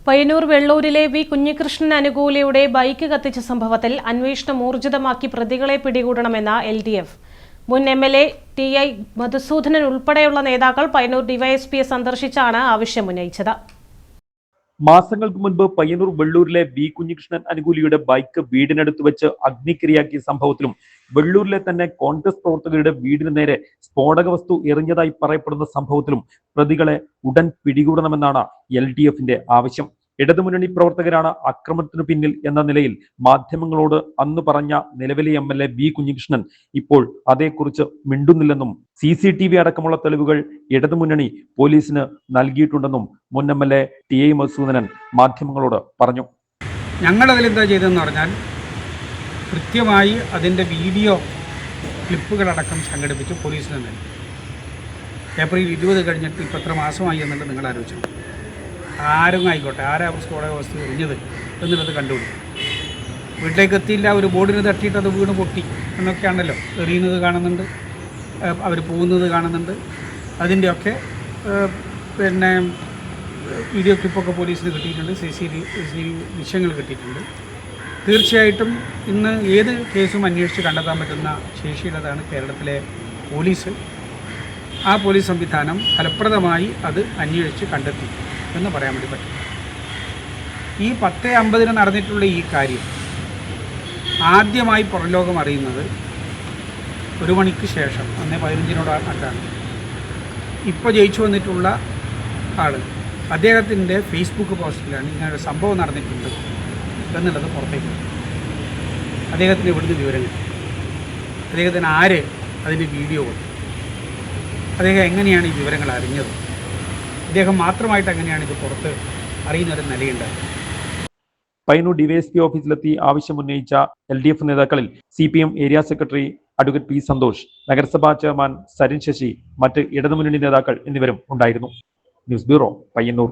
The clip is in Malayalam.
പയ്യന്നൂർ വെള്ളൂരിലെ വി കുഞ്ഞികൃഷ്ണൻ അനുകൂലിയുടെ ബൈക്ക് കത്തിച്ച സംഭവത്തിൽ അന്വേഷണം ഊർജിതമാക്കി പ്രതികളെ പിടികൂടണമെന്ന LDF. മുൻ MLA TI മധുസൂദനൻ ഉൾപ്പെടെയുള്ള നേതാക്കൾ പയ്യന്നൂർ ഡിവൈഎസ്പിയെ സന്ദർശിച്ചാണ് ആവശ്യമുന്നയിച്ചത്. മാസങ്ങൾക്ക് മുൻപ് പയ്യന്നൂർ വെള്ളൂരിലെ വി കുഞ്ഞികൃഷ്ണൻ അനുകൂലിയുടെ ബൈക്ക് വീടിനടുത്ത് വെച്ച് അഗ്നിക്കിരയാക്കിയ സംഭവത്തിലും വെള്ളൂരിലെ തന്നെ കോൺഗ്രസ് പ്രവർത്തകരുടെ വീടിന് നേരെ സ്ഫോടക വസ്തു എറിഞ്ഞതായി പറയപ്പെടുന്ന സംഭവത്തിലും പ്രതികളെ ഉടൻ പിടികൂടണമെന്നാണ് LDFന്റെ ആവശ്യം. ഇടതുമുന്നണി പ്രവർത്തകരാണ് അക്രമത്തിനു പിന്നിൽ എന്ന നിലയിൽ മാധ്യമങ്ങളോട് അന്ന് പറഞ്ഞ നിലവിലെ MLA വി കുഞ്ഞികൃഷ്ണൻ ഇപ്പോൾ അതേക്കുറിച്ച് മിണ്ടുന്നില്ലെന്നും CCTV അടക്കമുള്ള തെളിവുകൾ ഇടതുമുന്നണി പോലീസിന് നൽകിയിട്ടുണ്ടെന്നും മുൻ MLA TI മധുസൂദനൻ മാധ്യമങ്ങളോട് പറഞ്ഞു. ഞങ്ങൾ അതിലെന്താ ചെയ്തതെന്ന് പറഞ്ഞാൽ കൃത്യമായി അതിൻ്റെ വീഡിയോ ക്ലിപ്പുകളടക്കം സംഘടിപ്പിച്ച് പോലീസിന് നൽകി. ഏപ്രിൽ 20 കഴിഞ്ഞിട്ട് ഇപ്പോൾ എത്ര മാസമായി എന്നുള്ളത് നിങ്ങൾ ആലോചിച്ചു. ആരും ആയിക്കോട്ടെ, ആരാ സ്ഫോടക വസ്തു എറിഞ്ഞത് എന്നുള്ളത് കണ്ടുപിടിക്കും. വീട്ടിലേക്ക് എത്തിയില്ല, ഒരു ബോർഡിന് തട്ടിയിട്ട് അത് വീണ് പൊട്ടി എന്നൊക്കെയാണല്ലോ എറിയുന്നത് കാണുന്നുണ്ട്, അവർ പോകുന്നത് കാണുന്നുണ്ട്. അതിൻ്റെയൊക്കെ പിന്നെ വീഡിയോ ക്ലിപ്പൊക്കെ പോലീസിന് കിട്ടിയിട്ടുണ്ട്, CCTV ദൃശ്യങ്ങൾ കിട്ടിയിട്ടുണ്ട്. തീർച്ചയായിട്ടും ഇന്ന് ഏത് കേസും അന്വേഷിച്ച് കണ്ടെത്താൻ പറ്റുന്ന ശേഷിയുള്ളതാണ് കേരളത്തിലെ പോലീസ്. ആ പോലീസ് സംവിധാനം ഫലപ്രദമായി അത് അന്വേഷിച്ച് കണ്ടെത്തി എന്ന് പറയാൻ വേണ്ടി പറ്റും. ഈ 10:50 നടന്നിട്ടുള്ള ഈ കാര്യം ആദ്യമായി പുറംലോകം അറിയുന്നത് 1 മണിക്ക് ശേഷം, അന്നേ 15-നോടാണ്. ഇപ്പോൾ ജയിച്ചു വന്നിട്ടുള്ള ആൾ അദ്ദേഹത്തിൻ്റെ ഫേസ്ബുക്ക് പോസ്റ്റിലാണ് ഇങ്ങനെ ഒരു സംഭവം നടന്നിട്ടുണ്ട് എന്നുള്ളത് പുറത്തേക്ക്. അദ്ദേഹത്തിന് ഇവിടുന്ന് വിവരങ്ങൾ, അദ്ദേഹത്തിന് ആര് അതിൻ്റെ വീഡിയോ കൊടുത്തു, അദ്ദേഹം എങ്ങനെയാണ് ഈ വിവരങ്ങൾ അറിഞ്ഞത്, അദ്ദേഹം മാത്രമായിട്ട് എങ്ങനെയാണ് ഇത് പുറത്ത് അറിയുന്നൊരു നിലയുണ്ടായത്. പയ്യന്നൂർ DYSP ഓഫീസിലെത്തി ആവശ്യമുന്നയിച്ച LDF നേതാക്കളിൽ CPM area secretary advocate P Santhosh, നഗരസഭാ ചെയർമാൻ സരിൻ ശശി, മറ്റ് ഇടതുമുന്നണി നേതാക്കൾ എന്നിവരും ഉണ്ടായിരുന്നു. News bureau, Payyanur.